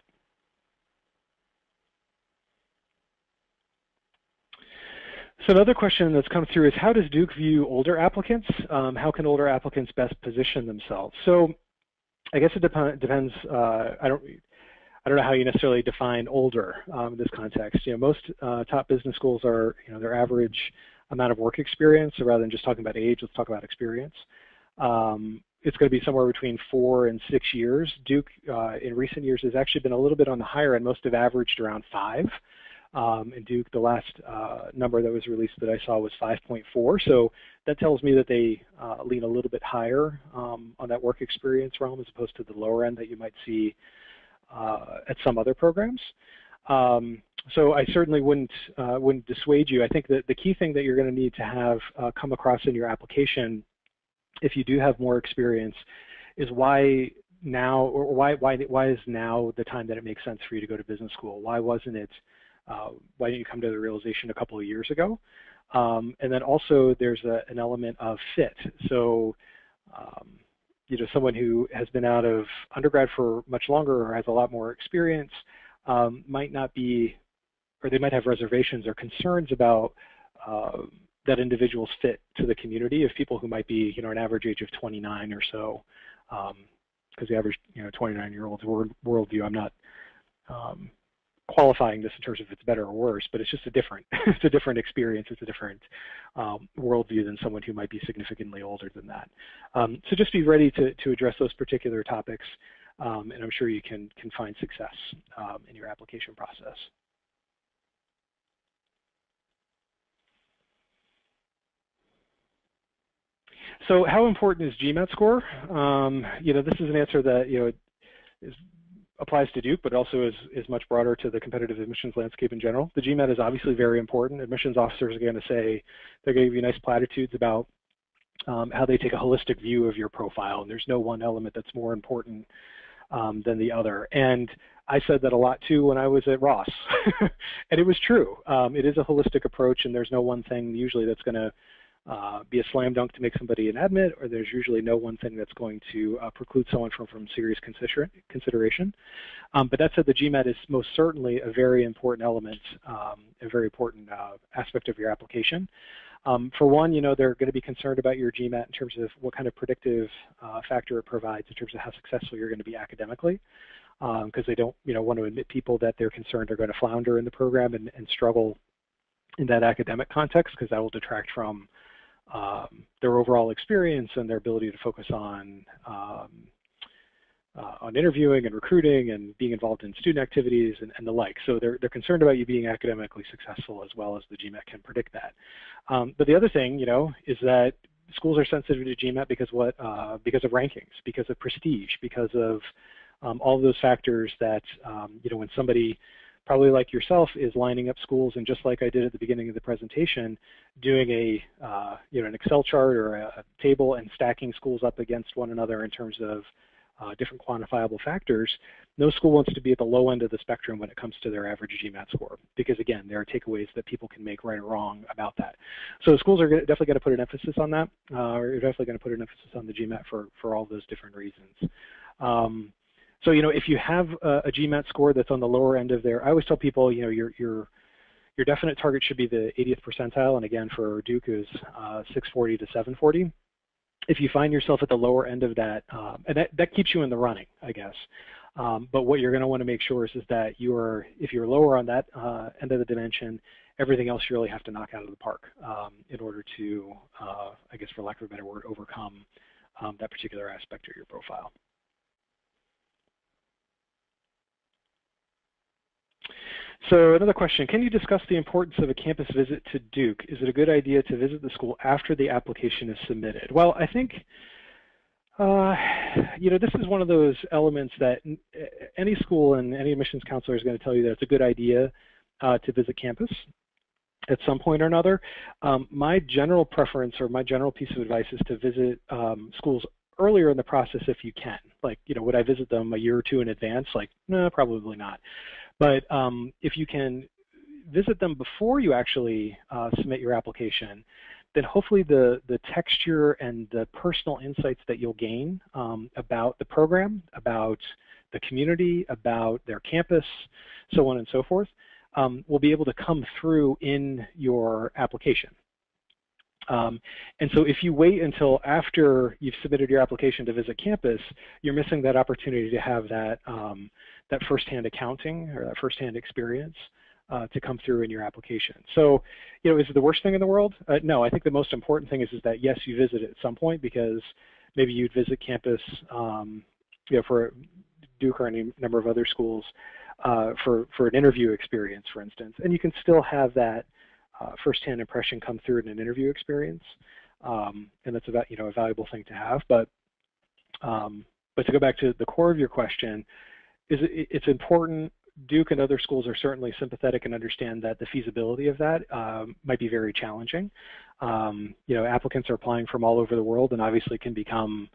So another question that's come through is, how does Duke view older applicants? How can older applicants best position themselves? So I guess it depends. I don't know how you necessarily define older in this context. Most top business schools are, their average amount of work experience. So rather than just talking about age, let's talk about experience. It's going to be somewhere between 4 and 6 years. Duke, in recent years, has actually been a little bit on the higher end. Most have averaged around 5. And Duke, the last number that was released that I saw was 5.4. So that tells me that they lean a little bit higher on that work experience realm, as opposed to the lower end that you might see at some other programs. So I certainly wouldn't dissuade you. I think that the key thing that you're going to need to have come across in your application, if you do have more experience, is why now, or why is now the time that it makes sense for you to go to business school? Why wasn't it? Why didn't you come to the realization a couple of years ago? And then also there's an element of fit. So, someone who has been out of undergrad for much longer or has a lot more experience might not be, or they might have reservations or concerns about that individual's fit to the community of people who might be, an average age of 29 or so. because the average 29-year-old's worldview. I'm not qualifying this in terms of it's better or worse, but it's just a different it's a different experience. It's a different worldview than someone who might be significantly older than that. So just be ready to address those particular topics, and I'm sure you can find success in your application process. So how important is GMAT score? This is an answer that applies to Duke, but also is much broader to the competitive admissions landscape in general. The GMAT is obviously very important. Admissions officers are going to say, they're going to give you nice platitudes about how they take a holistic view of your profile, and there's no one element that's more important than the other. And I said that a lot too when I was at Ross, and it was true. It is a holistic approach, and there's no one thing usually that's going to be a slam dunk to make somebody an admit, or there's usually no one thing that's going to preclude someone from serious consideration. But that said, the GMAT is most certainly a very important element, a very important aspect of your application. For one, they're going to be concerned about your GMAT in terms of what kind of predictive factor it provides in terms of how successful you're going to be academically, because they don't want to admit people that they're concerned are going to flounder in the program and struggle in that academic context, because that will detract from their overall experience and their ability to focus on interviewing and recruiting and being involved in student activities and the like. So they're concerned about you being academically successful, as well as the GMAT can predict that. But the other thing, is that schools are sensitive to GMAT because of rankings, because of prestige, because of all of those factors that when somebody probably like yourself is lining up schools, and just like I did at the beginning of the presentation, doing an Excel chart or a table and stacking schools up against one another in terms of different quantifiable factors, no school wants to be at the low end of the spectrum when it comes to their average GMAT score, because again, there are takeaways that people can make right or wrong about that. So schools are definitely going to put an emphasis on that, or definitely going to put an emphasis on the GMAT for all those different reasons. So, if you have a GMAT score that's on the lower end of there, I always tell people, your definite target should be the 80th percentile, and again, for Duke is 640 to 740. If you find yourself at the lower end of that, and that keeps you in the running, I guess. But what you're going to want to make sure is that if you're lower on that end of the dimension, everything else you really have to knock out of the park in order to, I guess for lack of a better word, overcome that particular aspect of your profile. So another question, can you discuss the importance of a campus visit to Duke? Is it a good idea to visit the school after the application is submitted? Well, I think, this is one of those elements that any school and any admissions counselor is going to tell you that it's a good idea to visit campus at some point or another. My general preference, or my general piece of advice, is to visit schools earlier in the process if you can. Like, would I visit them a year or two in advance? Like, no, probably not. But if you can visit them before you actually submit your application, then hopefully the texture and the personal insights that you'll gain about the program, about the community, about their campus, so on and so forth, will be able to come through in your application. And so if you wait until after you've submitted your application to visit campus, you're missing that opportunity to have that that firsthand accounting or that firsthand experience to come through in your application. So, is it the worst thing in the world? No, I think the most important thing is that yes, you visit it at some point, because maybe you'd visit campus, for Duke or any number of other schools for an interview experience, for instance, and you can still have that firsthand impression come through in an interview experience, and that's about a valuable thing to have. But to go back to the core of your question, it's important. Duke and other schools are certainly sympathetic and understand that the feasibility of that might be very challenging. Applicants are applying from all over the world, and obviously can become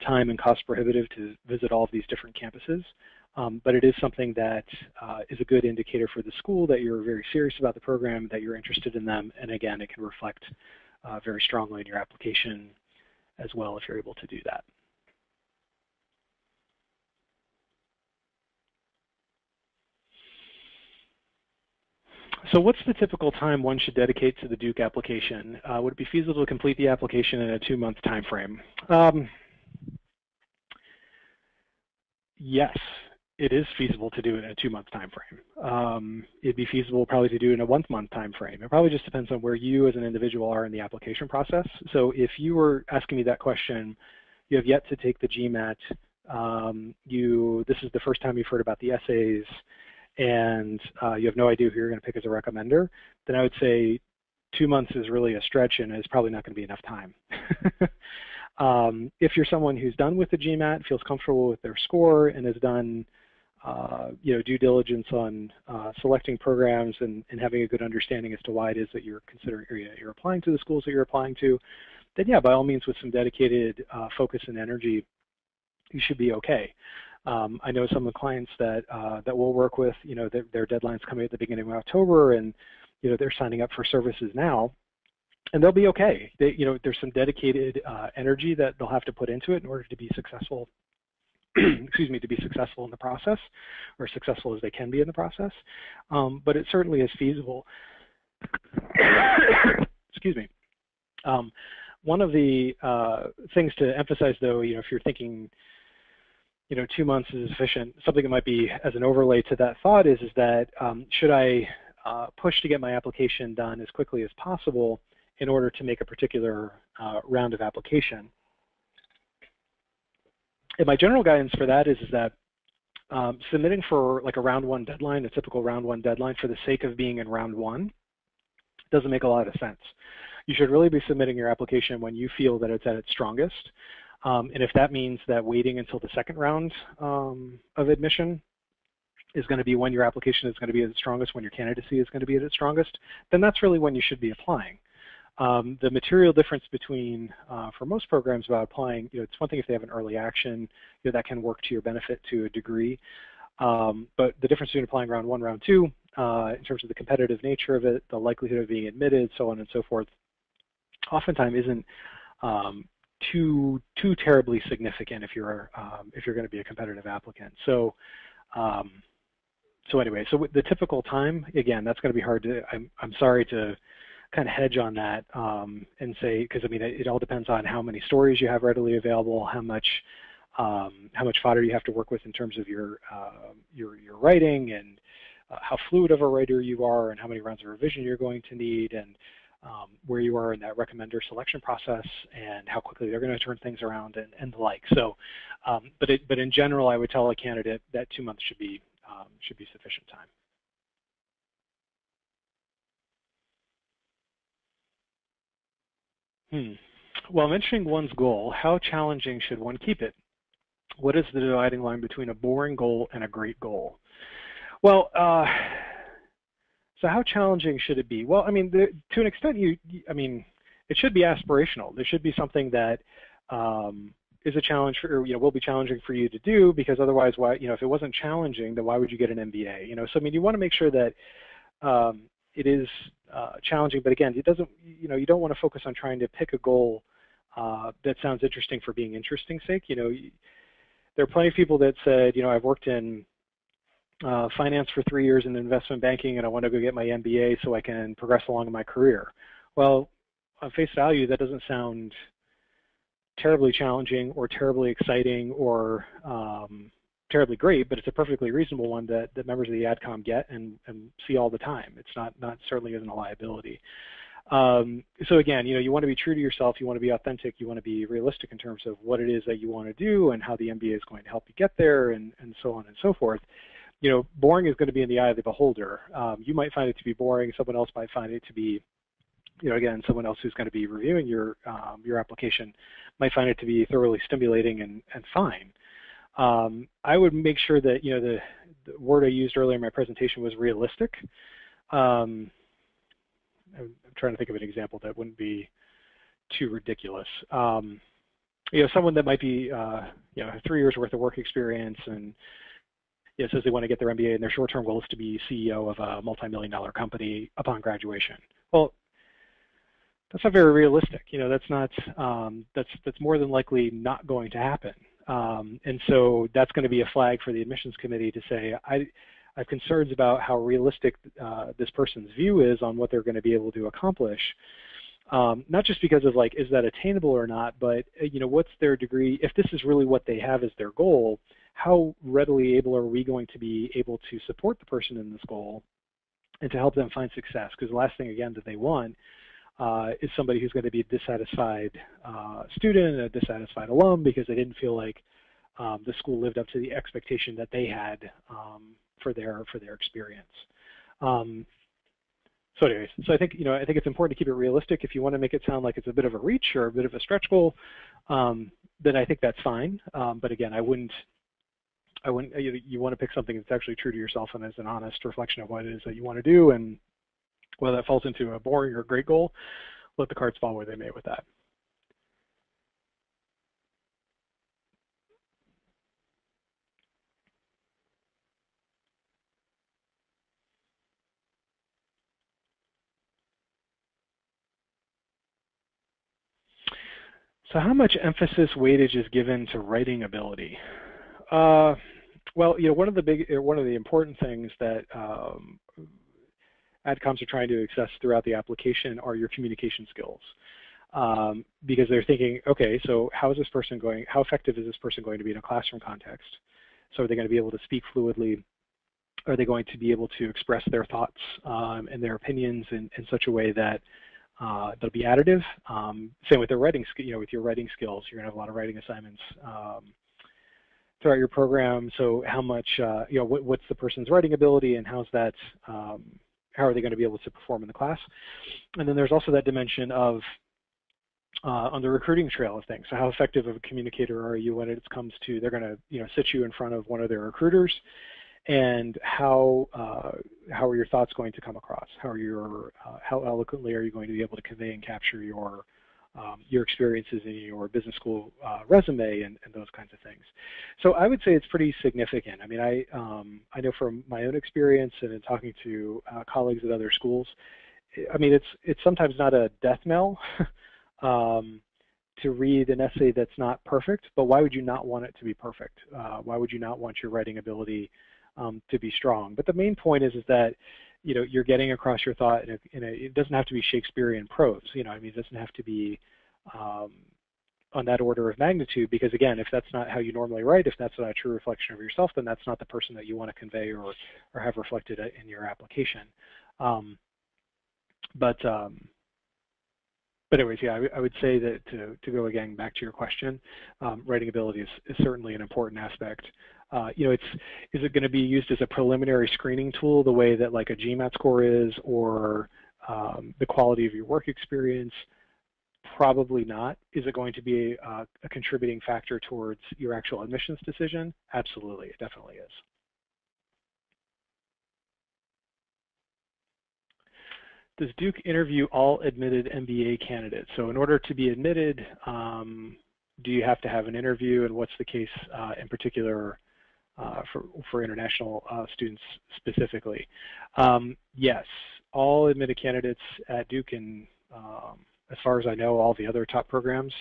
time and cost prohibitive to visit all of these different campuses. But it is something that is a good indicator for the school that you're very serious about the program, that you're interested in them, and again, it can reflect very strongly in your application as well if you're able to do that. So what's the typical time one should dedicate to the Duke application? Would it be feasible to complete the application in a 2-month time frame? Yes, it is feasible to do it in a 2-month time frame. It'd be feasible probably to do it in a 1-month time frame. It probably just depends on where you as an individual are in the application process. So if you were asking me that question, you have yet to take the GMAT, this is the first time you've heard about the essays, and you have no idea who you're going to pick as a recommender, then I would say 2 months is really a stretch and it's probably not going to be enough time. If you're someone who's done with the GMAT, feels comfortable with their score, and has done due diligence on selecting programs and having a good understanding as to why it is that you're considering, or you're applying to the schools that you're applying to, then yeah, by all means, with some dedicated focus and energy, you should be okay. I know some of the clients that we'll work with, their deadline's coming at the beginning of October, and they're signing up for services now, and they'll be okay. There's some dedicated energy that they'll have to put into it in order to be successful. Excuse me, to be successful in the process, or successful as they can be in the process. But it certainly is feasible. Excuse me. One of the things to emphasize, though, if you're thinking, 2 months is sufficient, something that might be as an overlay to that thought is that should I push to get my application done as quickly as possible in order to make a particular round of application? And my general guidance for that is that submitting for like a round 1 deadline, a typical round 1 deadline for the sake of being in round 1 doesn't make a lot of sense. You should really be submitting your application when you feel that it's at its strongest. And if that means that waiting until the second round of admission is going to be when your application is going to be at its strongest, when your candidacy is going to be at its strongest, then that's really when you should be applying. The material difference between, for most programs about applying, it's one thing if they have an early action, that can work to your benefit to a degree. But the difference between applying round 1, round 2, in terms of the competitive nature of it, the likelihood of being admitted, so on and so forth, oftentimes isn't too terribly significant if you're going to be a competitive applicant. So anyway, so the typical time, again, that's going to be hard to. I'm sorry to kind of hedge on that and say, because I mean it all depends on how many stories you have readily available, how much fodder you have to work with in terms of your writing, and how fluid of a writer you are, and how many rounds of revision you're going to need, and where you are in that recommender selection process, and how quickly they're going to turn things around, and the like. So, but in general, I would tell a candidate that 2 months should be sufficient time. While mentioning one's goal, how challenging should one keep it? What is the dividing line between a boring goal and a great goal? Well, so how challenging should it be? Well, I mean, to an extent, it should be aspirational. There should be something that is a challenge for, will be challenging for you to do, because otherwise, why, if it wasn't challenging, then why would you get an MBA? So I mean, you want to make sure that it is challenging, but again, it doesn't, you don't want to focus on trying to pick a goal that sounds interesting for being interesting's sake. There are plenty of people that said, I've worked in finance for 3 years in investment banking, and I want to go get my MBA so I can progress along in my career. Well, on face value, that doesn't sound terribly challenging or terribly exciting or terribly great, but it's a perfectly reasonable one that members of the AdCom get and see all the time. It's not certainly isn't a liability. So again, you want to be true to yourself, you want to be authentic, you want to be realistic in terms of what it is that you want to do and how the MBA is going to help you get there, and so on and so forth. Boring is going to be in the eye of the beholder. You might find it to be boring, someone else might find it to be, again, someone else who's going to be reviewing your application might find it to be thoroughly stimulating and fine. I would make sure that, the word I used earlier in my presentation was realistic. I'm trying to think of an example that wouldn't be too ridiculous. Someone that might be, 3 years worth of work experience and says they want to get their MBA and their short-term goal is to be CEO of a multi-million-dollar company upon graduation. Well, that's not very realistic. That's not, that's more than likely not going to happen. And so that's going to be a flag for the admissions committee to say, I have concerns about how realistic this person's view is on what they're going to be able to accomplish. Not just because of is that attainable or not, but what's their degree, if this is really what they have as their goal, how readily able are we going to be able to support the person in this goal and to help them find success? Because the last thing, again, that they want is somebody who's going to be a dissatisfied student, a dissatisfied alum, because they didn't feel like the school lived up to the expectation that they had for their experience. So anyways, so I think it's important to keep it realistic. If you want to make it sound like it's a bit of a reach or a bit of a stretch goal, then I think that's fine. But again, I wouldn't. You want to pick something that's actually true to yourself and is an honest reflection of what it is that you want to do, and whether that falls into a boring or great goal, let the cards fall where they may with that. So how much emphasis weightage is given to writing ability? Well, one of the important things that AdComs are trying to assess throughout the application are your communication skills, because they're thinking, okay, so how effective is this person going to be in a classroom context? So are they going to be able to speak fluidly? Are they going to be able to express their thoughts and their opinions in such a way that they'll be additive? Same with their writing, with your writing skills. You're going to have a lot of writing assignments throughout your program. So how much, what's the person's writing ability, and how's that? How are they going to be able to perform in the class? And then there's also that dimension of on the recruiting trail of things. So how effective of a communicator are you when it comes to, they're going to sit you in front of one of their recruiters, and how are your thoughts going to come across? How eloquently are you going to be able to convey and capture your experiences in your business school resume and those kinds of things? So I would say it's pretty significant. I mean, I know from my own experience and in talking to colleagues at other schools, I mean, it's sometimes not a death knell to read an essay that's not perfect, but why would you not want it to be perfect? Why would you not want your writing ability to be strong? But the main point is that you're getting across your thought it doesn't have to be Shakespearean prose. I mean, it doesn't have to be on that order of magnitude, because again, if that's not how you normally write, if that's not a true reflection of yourself, then that's not the person that you want to convey or have reflected in your application. But anyways, yeah, I would say that to go again back to your question, writing ability is certainly an important aspect. Is it going to be used as a preliminary screening tool the way that like a GMAT score is, or the quality of your work experience? Probably not. Is it going to be a contributing factor towards your actual admissions decision? Absolutely, it definitely is. Does Duke interview all admitted MBA candidates? So in order to be admitted, do you have to have an interview, and what's the case in particular for international students specifically? Yes, all admitted candidates at Duke, and as far as I know, all the other top programs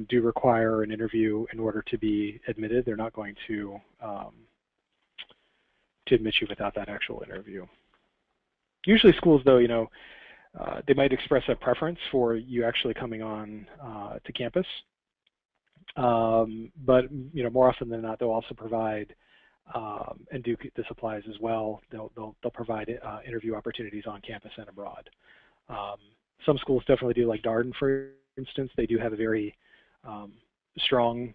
do require an interview in order to be admitted. They're not going to admit you without that actual interview. Usually schools, though, they might express a preference for you actually coming on to campus. But more often than not, they'll also provide, and Duke, this applies as well, they'll provide interview opportunities on campus and abroad. Some schools definitely do, like Darden, for instance. They do have a very strong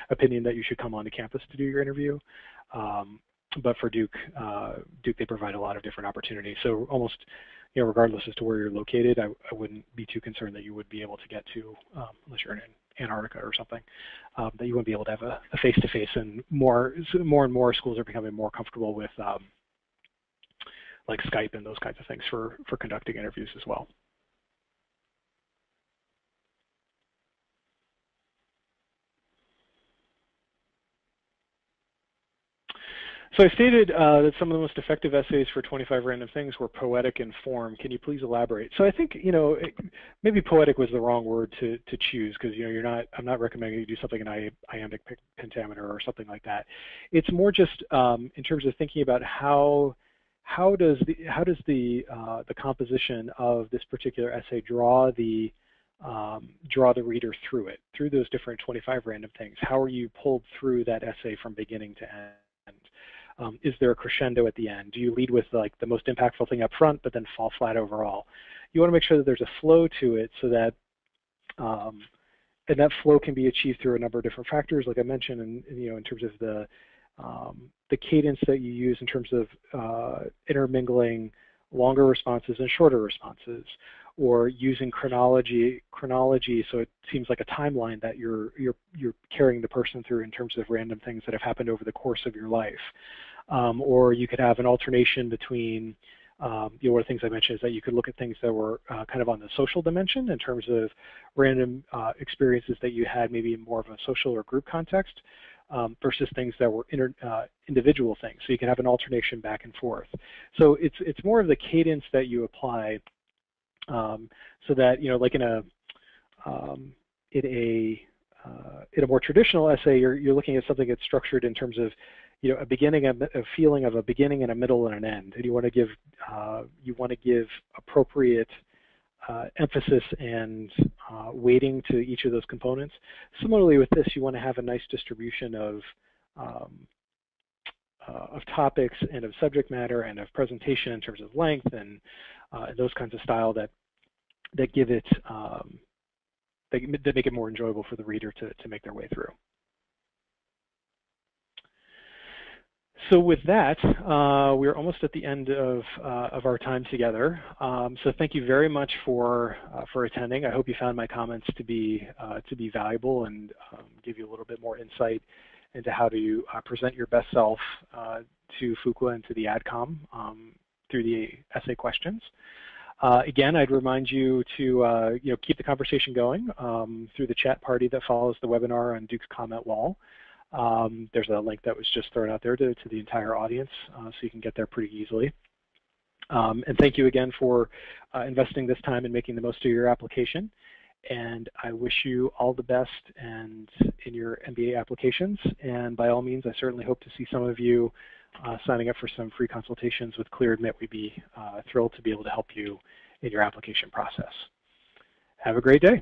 opinion that you should come onto campus to do your interview. But for Duke, they provide a lot of different opportunities. So almost, regardless as to where you're located, I wouldn't be too concerned that you would be able to get to, unless you're in Antarctica or something, that you wouldn't be able to have a face-to-face. And more and more schools are becoming more comfortable with like Skype and those kinds of things for conducting interviews as well. So I stated that some of the most effective essays for 25 random things were poetic in form. Can you please elaborate? So I think, maybe poetic was the wrong word to choose, because I'm not recommending you do something in iambic pentameter or something like that. It's more just in terms of thinking about how does the composition of this particular essay draw the draw the reader through it, through those different 25 random things. How are you pulled through that essay from beginning to end? Is there a crescendo at the end? Do you lead with like the most impactful thing up front, but then fall flat overall? You want to make sure that there's a flow to it, so that and that flow can be achieved through a number of different factors, like I mentioned, in terms of the cadence that you use in terms of intermingling longer responses and shorter responses, or using chronology so it seems like a timeline that you're carrying the person through in terms of random things that have happened over the course of your life. Or you could have an alternation between, one of the things I mentioned is that you could look at things that were kind of on the social dimension in terms of random experiences that you had maybe in more of a social or group context, versus things that were individual things. So you can have an alternation back and forth. So it's more of the cadence that you apply, so that, like in a more traditional essay, you're looking at something that's structured in terms of a beginning, a feeling of a beginning and a middle and an end, and you want to give appropriate emphasis and weighting to each of those components. Similarly with this, you want to have a nice distribution of topics and of subject matter and of presentation in terms of length and those kinds of style that give it that make it more enjoyable for the reader to make their way through. So with that, we're almost at the end of our time together. So thank you very much for attending. I hope you found my comments to be valuable and give you a little bit more insight into how to present your best self to Fuqua and to the AdCom through the essay questions. Again, I'd remind you to keep the conversation going through the chat party that follows the webinar on Duke's comment wall. There's a link that was just thrown out there to the entire audience, so you can get there pretty easily. And thank you again for investing this time and making the most of your application. And I wish you all the best in your MBA applications. And by all means, I certainly hope to see some of you signing up for some free consultations with ClearAdmit. We'd be thrilled to be able to help you in your application process. Have a great day.